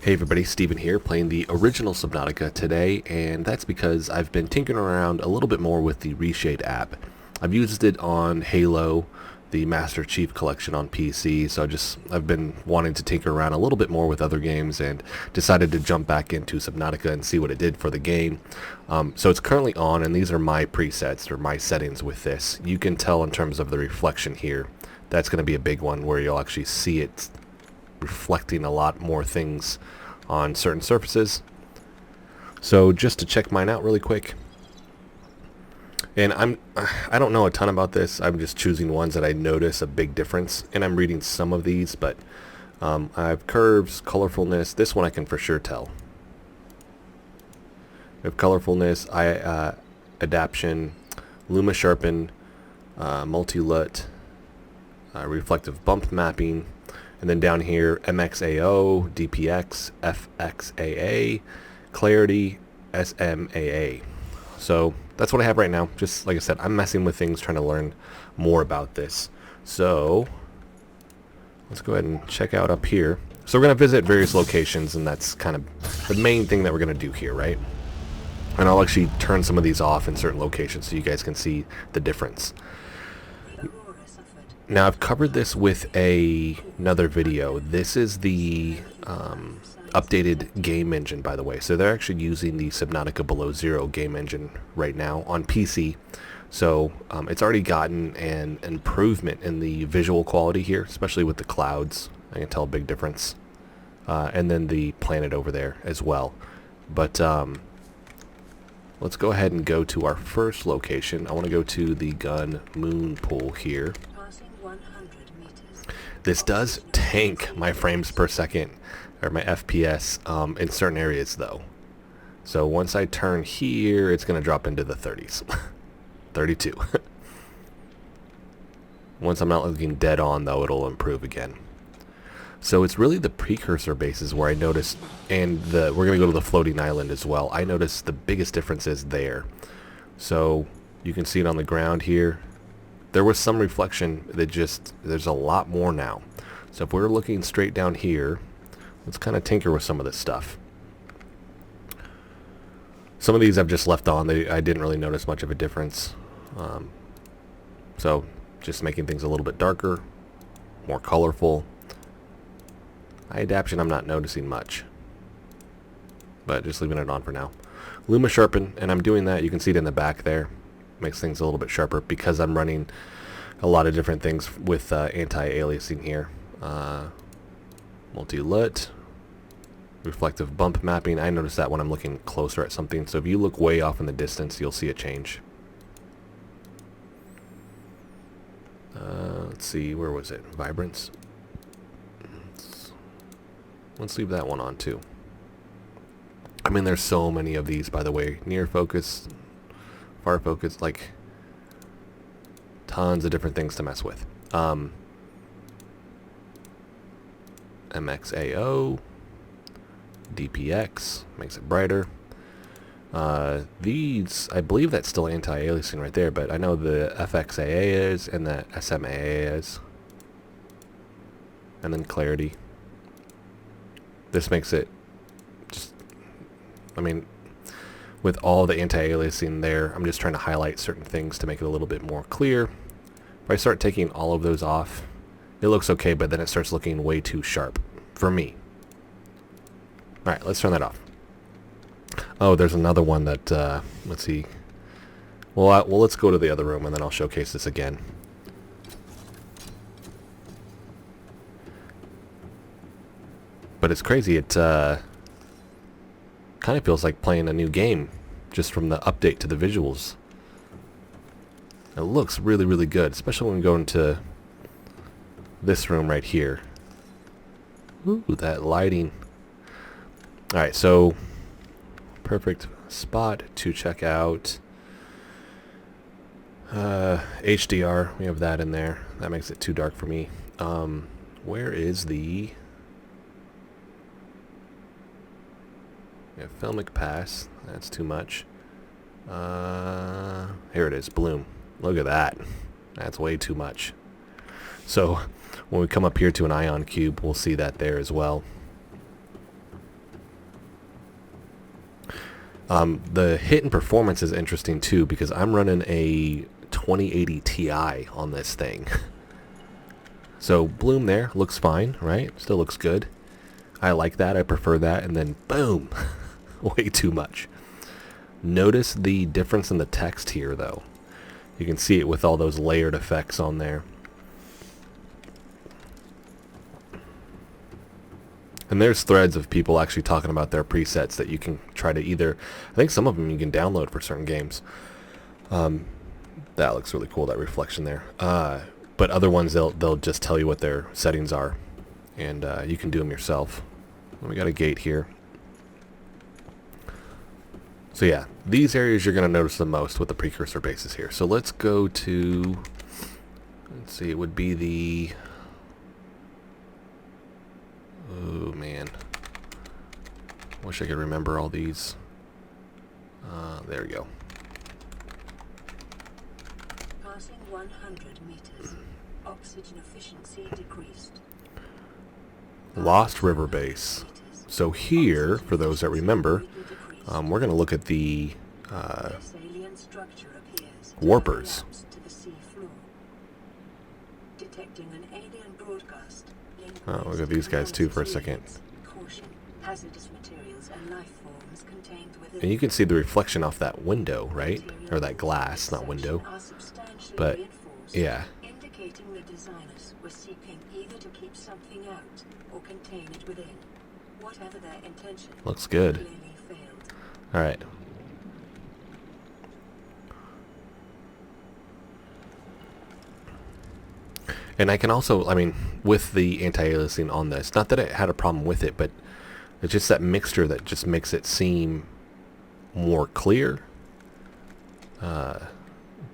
Hey everybody, Steven here, playing the original Subnautica today, and that's because I've been tinkering around a little bit more with the Reshade app. I've used it on Halo, the Master Chief Collection on PC, so I've been wanting to tinker around a little bit more with other games and decided to jump back into Subnautica and see what it did for the game. So it's currently on, and these are my presets, or my settings with this. You can tell in terms of the reflection here, that's going to be a big one where you'll actually see it reflecting a lot more things on certain surfaces. So just to check mine out really quick, and I don't know a ton about this. I'm just choosing ones that I notice a big difference, and I'm reading some of these, but I have curves, colorfulness. This one I can for sure tell. We have colorfulness, adaption, Luma Sharpen, multi-LUT, reflective bump mapping. And then down here, MXAO, DPX, FXAA, Clarity, SMAA. So that's what I have right now. Just like I said, I'm messing with things, trying to learn more about this. So let's go ahead and check out up here. So we're going to visit various locations, and that's kind of the main thing that we're going to do here, right? And I'll actually turn some of these off in certain locations so you guys can see the difference. Now I've covered this with another video. This is the updated game engine, by the way. So they're actually using the Subnautica Below Zero game engine right now on PC. So it's already gotten an improvement in the visual quality here, especially with the clouds. I can tell a big difference. And then the planet over there as well. But let's go ahead and go to our first location. I want to go to the gun moon pool here. This does tank my frames per second, or my FPS, in certain areas though. So once I turn here, it's going to drop into the 30s. 32. Once I'm not looking dead on though, it'll improve again. So it's really the precursor bases where I noticed, and we're going to go to the floating island as well. I noticed the biggest difference is there. So you can see it on the ground here. There was some reflection that there's a lot more now. So if we're looking straight down here, let's kind of tinker with some of this stuff. Some of these I've just left on. I didn't really notice much of a difference. So just making things a little bit darker, more colorful. Eye adaptation I'm not noticing much, but just leaving it on for now. Luma Sharpen, and I'm doing that. You can see it in the back there. Makes things a little bit sharper because I'm running a lot of different things with anti-aliasing here. Multi-LUT, reflective bump mapping. I notice that when I'm looking closer at something. So if you look way off in the distance, you'll see a change. Let's see, where was it? Vibrance. Let's leave that one on too. I mean, there's so many of these, by the way. Near focus, far focus, like tons of different things to mess with. MXAO, DPX makes it brighter. These, I believe that's still anti-aliasing right there, but I know the FXAA is and the SMAA is. And then clarity. This makes it just, I mean, with all the anti-aliasing there, I'm just trying to highlight certain things to make it a little bit more clear. If I start taking all of those off, it looks okay, but then it starts looking way too sharp for me. Alright, let's turn that off. Oh, there's another one that, let's see. Well, let's go to the other room and then I'll showcase this again. But it's crazy, it kind of feels like playing a new game just from the update to the visuals. It looks really, really good, especially when we go into this room right here. Ooh, that lighting. Alright, so perfect spot to check out HDR. We have that in there. That makes it too dark for me. Where is the... Yeah, filmic pass. That's too much. Here it is, bloom. Look at that. That's way too much. So when we come up here to an ion cube, we'll see that there as well. The hit and performance is interesting too because I'm running a 2080 Ti on this thing. So bloom there looks fine, right? Still looks good. I like that. I prefer that. And then boom, way too much. Notice the difference in the text here though. You can see it with all those layered effects on there. And there's threads of people actually talking about their presets that you can try to either, I think some of them you can download for certain games. That looks really cool, that reflection there. But other ones, they'll just tell you what their settings are. And you can do them yourself. We got a gate here. So yeah, these areas you're going to notice the most with the precursor bases here. So let's go to, let's see, it would be the, oh man, wish I could remember all these. There we go. Passing 100 meters, oxygen efficiency decreased. Lost River Base. So here, for those that remember, we're going to look at the warpers. Oh, look at these guys too for a second. And you can see the reflection off that window, right? Or that glass, not window. But, yeah. Indicating the designers were seeking either to keep something out or contain it within. Whatever their intention. Looks good. Alright. And I can also, I mean, with the anti-aliasing on this, not that I had a problem with it, but it's just that mixture that just makes it seem more clear.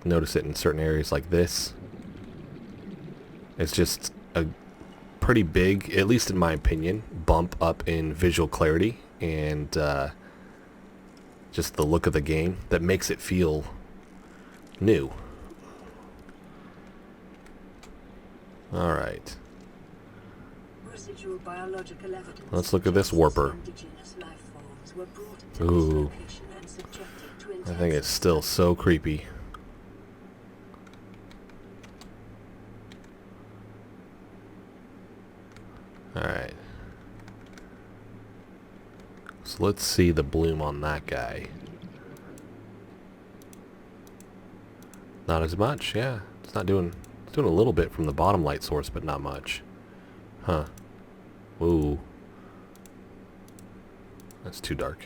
Notice it in certain areas like this. It's just a pretty big, at least in my opinion, bump up in visual clarity and just the look of the game that makes it feel new. Alright. Let's look at this warper. Ooh. I think it's still so creepy. Alright. So let's see the bloom on that guy. Not as much, yeah. It's not doing, it's doing a little bit from the bottom light source, but not much. Huh. Ooh. That's too dark.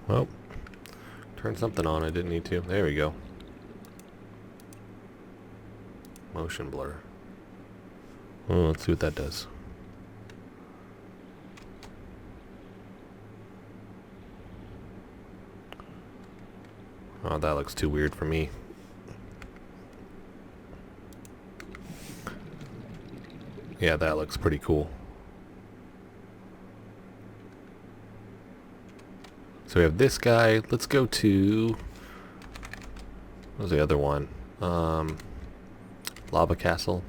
Well, turn something on. I didn't need to. There we go. Motion blur. Oh, let's see what that does. Oh, that looks too weird for me. Yeah, that looks pretty cool. So we have this guy. Let's go to... what was the other one? Lava Castle.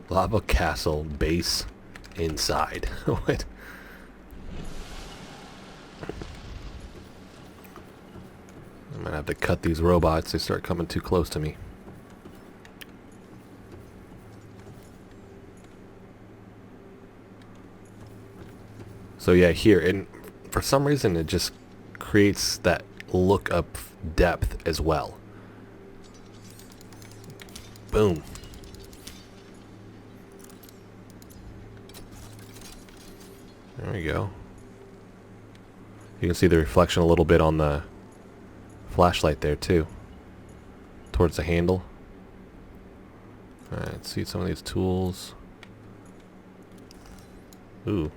Lava Castle base inside. What? I might have to cut these robots. They start coming too close to me. So yeah, here, and for some reason it just creates that look of depth as well. Boom. There we go. You can see the reflection a little bit on the flashlight there too, towards the handle. Alright, let's see some of these tools. Ooh.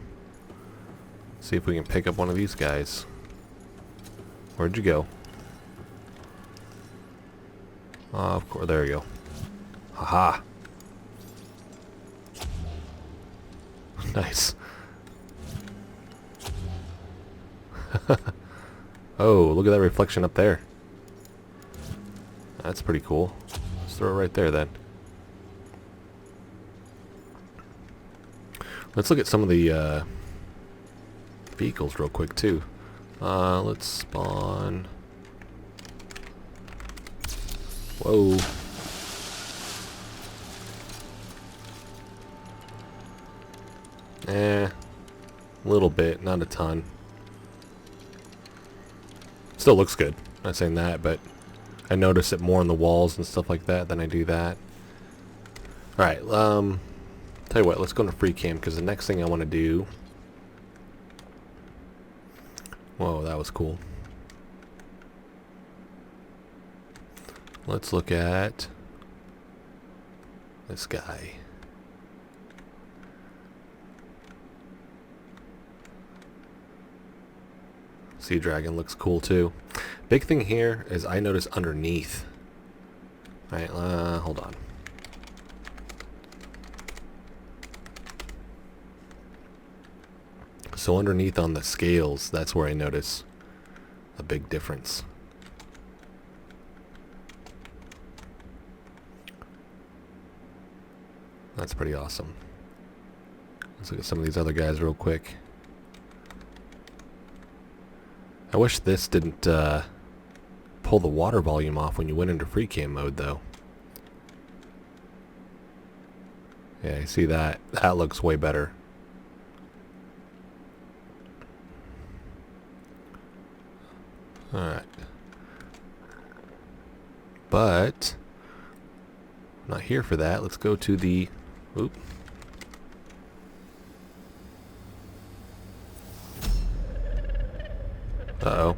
See if we can pick up one of these guys. Where'd you go? Of course, there you go. Haha. Nice. Oh, look at that reflection up there. That's pretty cool. Let's throw it right there then. Let's look at some of the vehicles real quick too. Let's spawn. Whoa. A little bit, not a ton. Still looks good. Not saying that, but I notice it more on the walls and stuff like that than I do that. Alright, tell you what, let's go into free cam, because the next thing I want to do... Whoa, that was cool. Let's look at this guy. Sea Dragon looks cool too. Big thing here is I notice underneath. Alright, hold on. So underneath on the scales, that's where I notice a big difference. That's pretty awesome. Let's look at some of these other guys real quick. I wish this didn't pull the water volume off when you went into free cam mode though. Yeah, you see that? That looks way better. Alright. But I'm not here for that. Let's go to the... Oop. Uh-oh.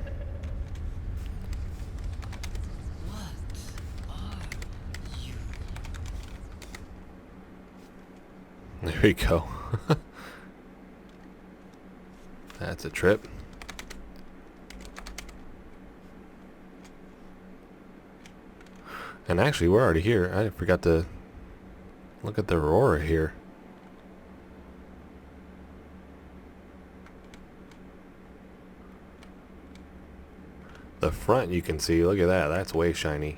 There we go. That's a trip. And actually, we're already here. I forgot to look at the Aurora here. The front you can see, look at that, that's way shiny.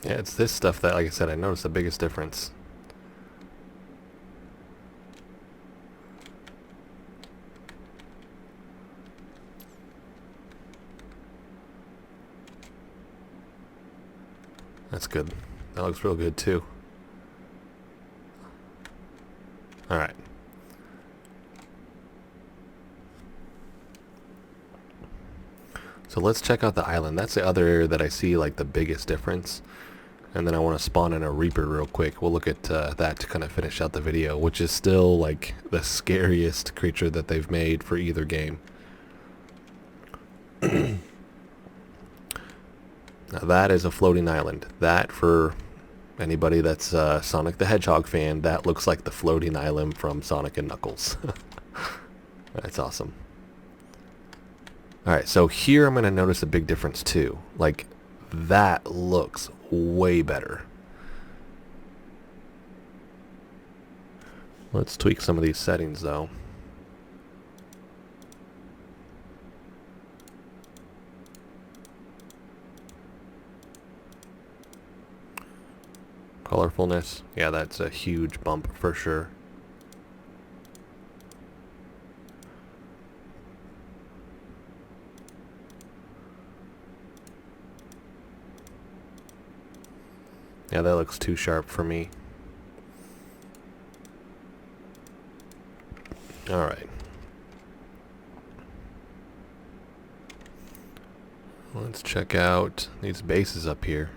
Yeah, it's this stuff that, like I said, I noticed the biggest difference. That's good. That looks real good too. Alright. So let's check out the island. That's the other area that I see like the biggest difference. And then I want to spawn in a Reaper real quick. We'll look at that to kind of finish out the video, which is still like the scariest creature that they've made for either game. Now that is a floating island. That, for anybody that's a Sonic the Hedgehog fan, that looks like the floating island from Sonic and Knuckles. That's awesome. Alright, so here I'm going to notice a big difference too. Like, that looks way better. Let's tweak some of these settings though. Colorfulness, yeah, that's a huge bump for sure. Yeah, that looks too sharp for me. Alright. Let's check out these bases up here.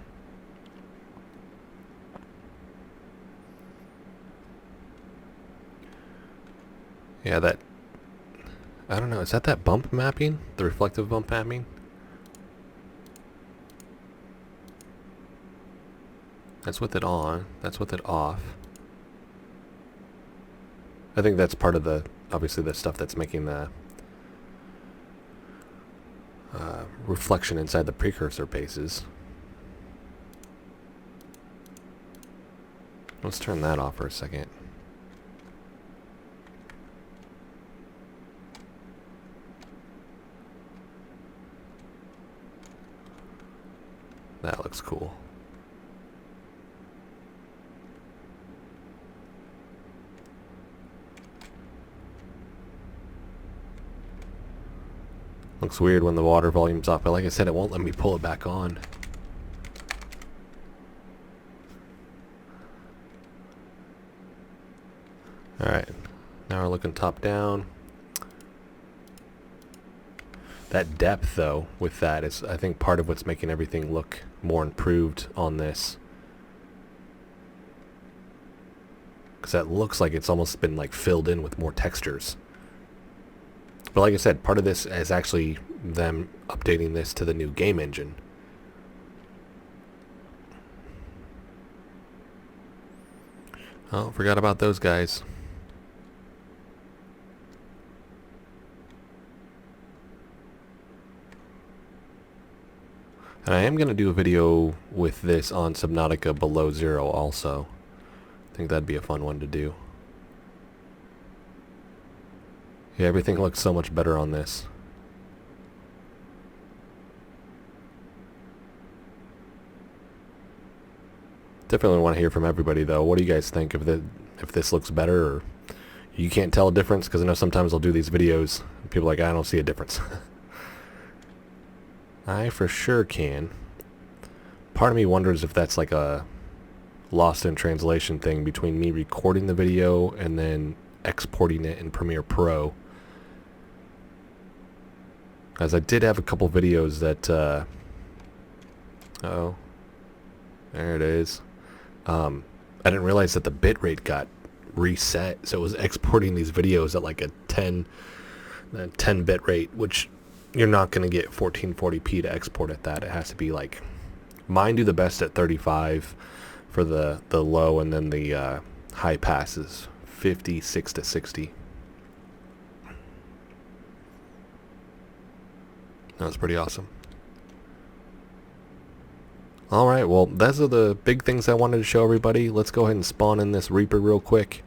Yeah, that... I don't know, is that bump mapping? The reflective bump mapping? That's with it on. That's with it off. I think that's part of the, obviously, the stuff that's making the reflection inside the precursor bases. Let's turn that off for a second. That looks cool. Looks weird when the water volume's off, but like I said, it won't let me pull it back on. Alright, now we're looking top down. That depth, though, with that is, I think, part of what's making everything look more improved on this. Because that looks like it's almost been, like, filled in with more textures. But like I said, part of this is actually them updating this to the new game engine. Oh, forgot about those guys. And I am going to do a video with this on Subnautica below zero also. I think that'd be a fun one to do. Yeah, everything looks so much better on this. Definitely want to hear from everybody though. What do you guys think if this looks better, or you can't tell a difference? Because I know sometimes I'll do these videos and people are like, I don't see a difference. I for sure can. Part of me wonders if that's like a lost in translation thing between me recording the video and then exporting it in Premiere Pro. As I did have a couple videos that, oh, there it is. I didn't realize that the bitrate got reset, so it was exporting these videos at like a 10 bit rate, which you're not going to get 1440p to export at that. It has to be like, mine do the best at 35 for the low, and then the high passes 56 to 60. That was pretty awesome. Alright, well, those are the big things I wanted to show everybody. Let's go ahead and spawn in this Reaper real quick.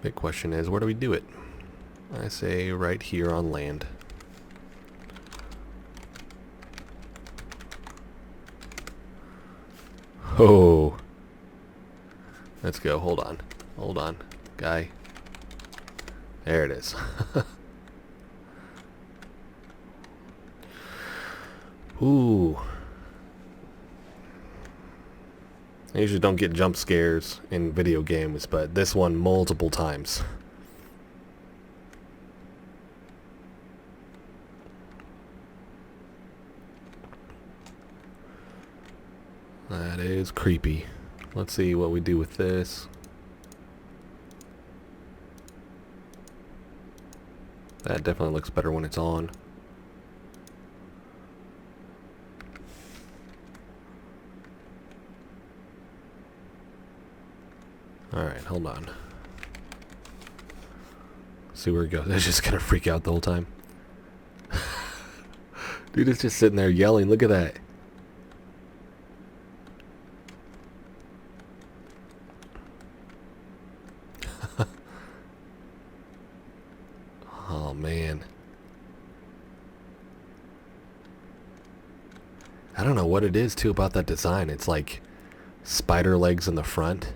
Big question is, where do we do it? I say right here on land. Oh. Let's go. Hold on. Hold on, guy. There it is. Ooh. I usually don't get jump scares in video games, but this one multiple times. That is creepy. Let's see what we do with this. That definitely looks better when it's on. Alright, hold on. See where it goes. It's just gonna freak out the whole time. Dude, it's just sitting there yelling. Look at that. Oh, man. I don't know what it is, too, about that design. It's like spider legs in the front.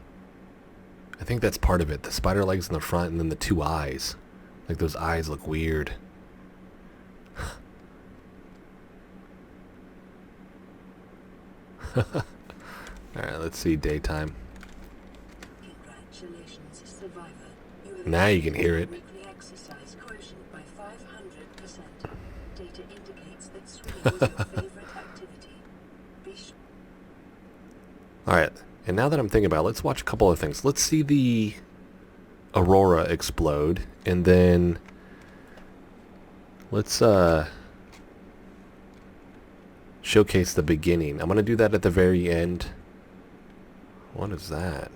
I think that's part of it. The spider legs in the front and then the two eyes. Like, those eyes look weird. Alright, let's see daytime. Congratulations, survivor. Now you can hear it. Exercise quotient by 500%. Data indicates that swimming is your favorite activity. Be sure. Alright, and now that I'm thinking about it, let's watch a couple of things. Let's see the Aurora explode, and then let's showcase the beginning. I'm going to do that at the very end. What is that?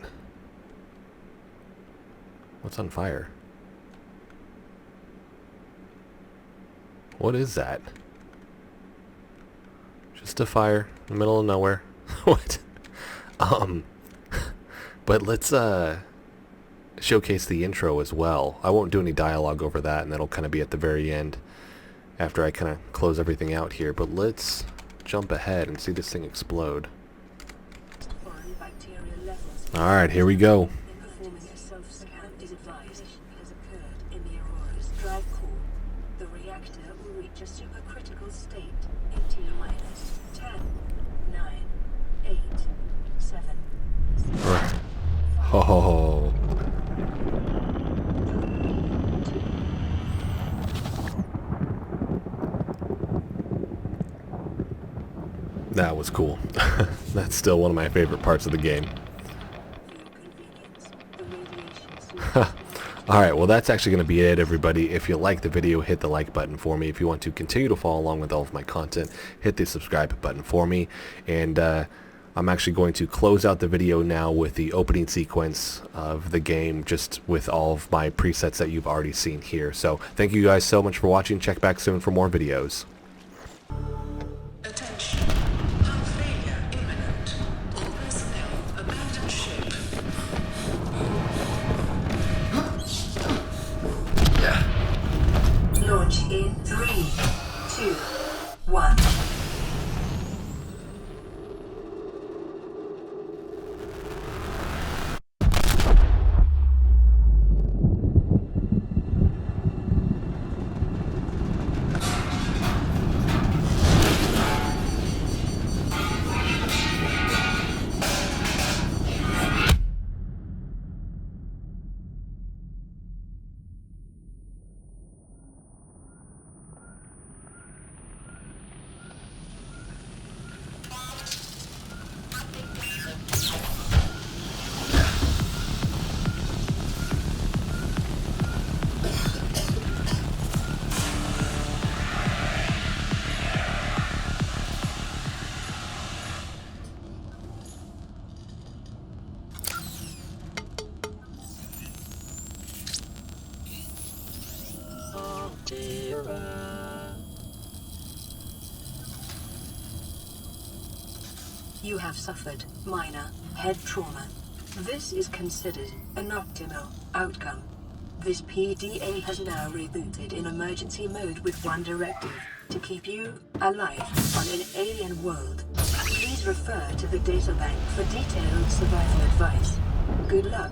What's on fire? What is that? Just a fire in the middle of nowhere. What? But let's showcase the intro as well. I won't do any dialogue over that, and that'll kind of be at the very end. after I kind of close everything out here. But let's jump ahead and see this thing explode. Foreign bacterial levels. Alright, here we go. Performing a self-scan is advised has occurred in the Aurora's drive core. The reactor will reach a supercritical state in T-minus 10, 9, 8, 7, 6, 5, Oh, that was cool. That's still one of my favorite parts of the game. for your convenience. The radiation Alright, well that's actually going to be it, everybody. If you like the video, hit the like button for me. If you want to continue to follow along with all of my content, hit the subscribe button for me. And I'm actually going to close out the video now with the opening sequence of the game, just with all of my presets that you've already seen here. So thank you guys so much for watching. Check back soon for more videos. Attention. Hull failure imminent. All personnel abandon ship. launch in 3, 2, 1. You have suffered minor head trauma. This is considered an optimal outcome. This PDA has now rebooted in emergency mode with one directive: to keep you alive on an alien world. Please refer to the databank for detailed survival advice. Good luck.